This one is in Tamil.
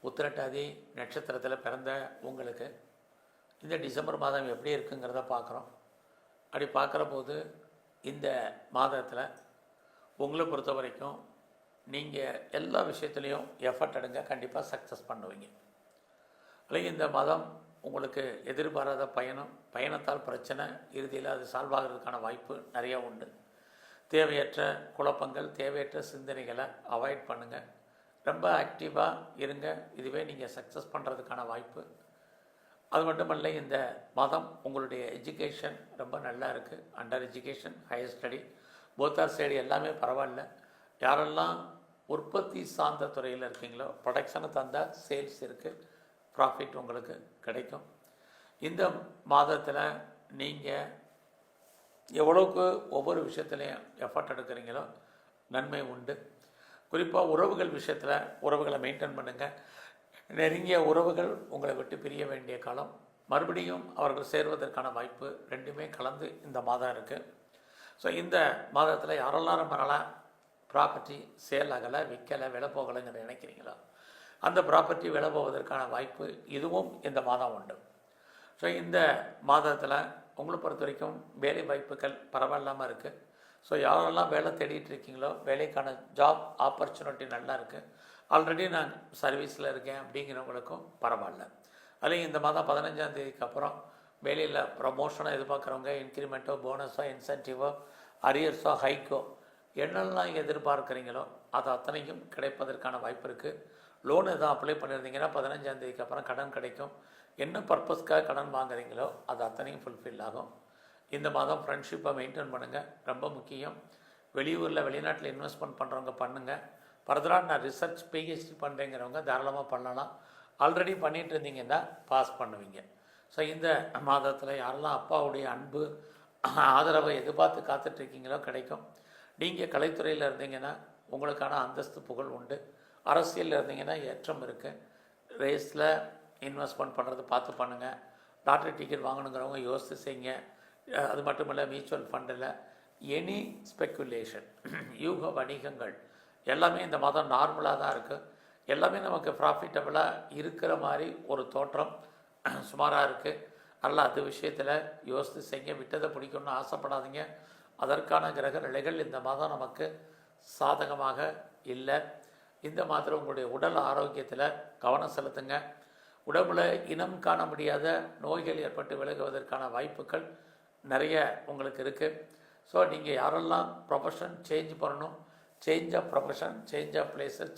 உத்திரட்டாதி நட்சத்திரத்தில் பிறந்த உங்களுக்கு இந்த டிசம்பர் மாதம் எப்படி இருக்குங்கிறத பார்க்குறோம். அப்படி பார்க்குற போது இந்த மாதத்தில் உங்களை பொறுத்த வரைக்கும் நீங்கள் எல்லா விஷயத்துலேயும் எஃபர்ட் எடுங்க, கண்டிப்பாக சக்ஸஸ் பண்ணுவீங்க. அல்லது இந்த மாதம் உங்களுக்கு எதிர்பாராத பயணத்தால் பிரச்சனை இறுதியில் அது சால்வ் ஆகிறதுக்கான வாய்ப்பு நிறையா உண்டு. தேவையற்ற குழப்பங்கள், தேவையற்ற சிந்தனைகளை அவாய்ட் பண்ணுங்கள். ரொம்ப ஆக்டிவாக இருங்க, இதுவே நீங்கள் சக்ஸஸ் பண்ணுறதுக்கான வாய்ப்பு. அது மட்டுமல்ல, இந்த மாதம் உங்களுடைய எஜுகேஷன் ரொம்ப நல்லா இருக்குது. Under education, higher study, போத்தார் side எல்லாமே பரவாயில்ல. யாரெல்லாம் உற்பத்தி சார்ந்த துறையில் இருக்கீங்களோ, ப்ரொடக்ஷனை தந்தால் சேல்ஸ் இருக்குது, ப்ராஃபிட் உங்களுக்கு கிடைக்கும். இந்த மாதத்தில் நீங்கள் எவ்வளோக்கு ஒவ்வொரு விஷயத்துலையும் எஃபர்ட் எடுக்கிறீங்களோ நன்மை உண்டு. குறிப்பாக உறவுகள் விஷயத்தில் உறவுகளை மெயின்டைன் பண்ணுங்கள். நெருங்கிய உறவுகள் உங்களை விட்டு பிரிய வேண்டிய காலம், மறுபடியும் அவர்கள் சேர்வதற்கான வாய்ப்பு ரெண்டுமே கலந்து இந்த மாதம் இருக்குது. ஸோ இந்த மாதத்தில் யாரெல்லாம் ரொம்ப நாளாக ப்ராப்பர்ட்டி சேல் ஆகலை, விற்கலை, விலை போகலைங்கிற நினைக்கிறீங்களோ அந்த ப்ராப்பர்ட்டி விலை போவதற்கான வாய்ப்பு இதுவும் இந்த மாதம் உண்டு. ஸோ இந்த மாதத்தில் உங்களை பொறுத்த வரைக்கும் வேலை வாய்ப்புகள் பரவாயில்லாமல் இருக்குது. ஸோ யாரெல்லாம் வேலை தேடிட்டு இருக்கீங்களோ வேலைக்கான ஜாப் ஆப்பர்ச்சுனிட்டி நல்லா இருக்குது. ஆல்ரெடி நான் சர்வீஸில் இருக்கேன் அப்படிங்கிறவங்களுக்கும் பரவாயில்ல. அதுலேயும் இந்த மாதம் 15ஆம் தேதிக்கு அப்புறம் வேலையில் ப்ரமோஷனை எதிர்பார்க்குறவங்க இன்க்ரிமெண்ட்டோ, போனஸோ, இன்சென்டிவோ, அரியர்ஸோ, ஹைக்கோ என்னெல்லாம் எதிர்பார்க்குறீங்களோ அது அத்தனையும் கிடைப்பதற்கான வாய்ப்பு இருக்குது. லோன் எதுவும் அப்ளை பண்ணியிருந்தீங்கன்னா 15ஆம் தேதிக்கு அப்புறம் கடன் கிடைக்கும். என்ன பர்பஸ்க்காக கடன் வாங்குறீங்களோ அது அத்தனையும் ஃபுல்ஃபில் ஆகும். இந்த மாதம் ஃப்ரெண்ட்ஷிப்பை மெயின்டைன் பண்ணுங்கள், ரொம்ப முக்கியம். வெளியூரில் வெளிநாட்டில் இன்வெஸ்ட்மெண்ட் பண்ணுறவங்க பண்ணுங்கள். ஃபர்தராக நான் ரிசர்ச் பிஹெச்டி பண்ணுறேங்கிறவங்க தாராளமாக பண்ணலாம். ஆல்ரெடி பண்ணிகிட்டு இருந்தீங்கன்னா பாஸ் பண்ணுவீங்க. ஸோ இந்த மாதத்தில் யாரெல்லாம் அப்பாவுடைய அன்பு ஆதரவை எதிர்பார்த்து காத்துட்ருக்கீங்களோ கிடைக்கும். நீங்கள் கலைத்துறையில் இருந்தீங்கன்னா உங்களுக்கான அந்தஸ்து புகழ் உண்டு. அரசியலில் இருந்தீங்கன்னா ஏற்றம் இருக்குது. ரேஸில் இன்வெஸ்ட்மெண்ட் பண்ணுறது பார்த்து பண்ணுங்கள். லாட்ரி டிக்கெட் வாங்கணுங்கிறவங்க யோசித்து செய்யுங்க. அது மட்டும் இல்லை, மியூச்சுவல் ஃபண்டில் எனி ஸ்பெக்குலேஷன், யூக வணிகங்கள் எல்லாமே இந்த மாதம் நார்மலாக தான் இருக்குது. எல்லாமே நமக்கு ப்ராஃபிட்டபுளாக இருக்கிற மாதிரி ஒரு தோற்றம் சுமாராக இருக்குது. அதனால் அது விஷயத்தில் யோசித்து செய்ய. விட்டதை பிடிக்கணும்னு ஆசைப்படாதீங்க. அதற்கான கிரக நிலைகள் இந்த மாதம் நமக்கு சாதகமாக இல்லை. இந்த மாதம் உங்களுடைய உடல் ஆரோக்கியத்தில் கவனம் செலுத்துங்க. உடம்புல இனம் காண முடியாத நோய்கள் ஏற்பட்டு விலகுவதற்கான வாய்ப்புகள் நிறைய உங்களுக்கு இருக்குது. ஸோ நீங்கள் யாரெல்லாம் ப்ரொஃபஷன் சேஞ்ச் பண்ணணும், change of profession, change of places,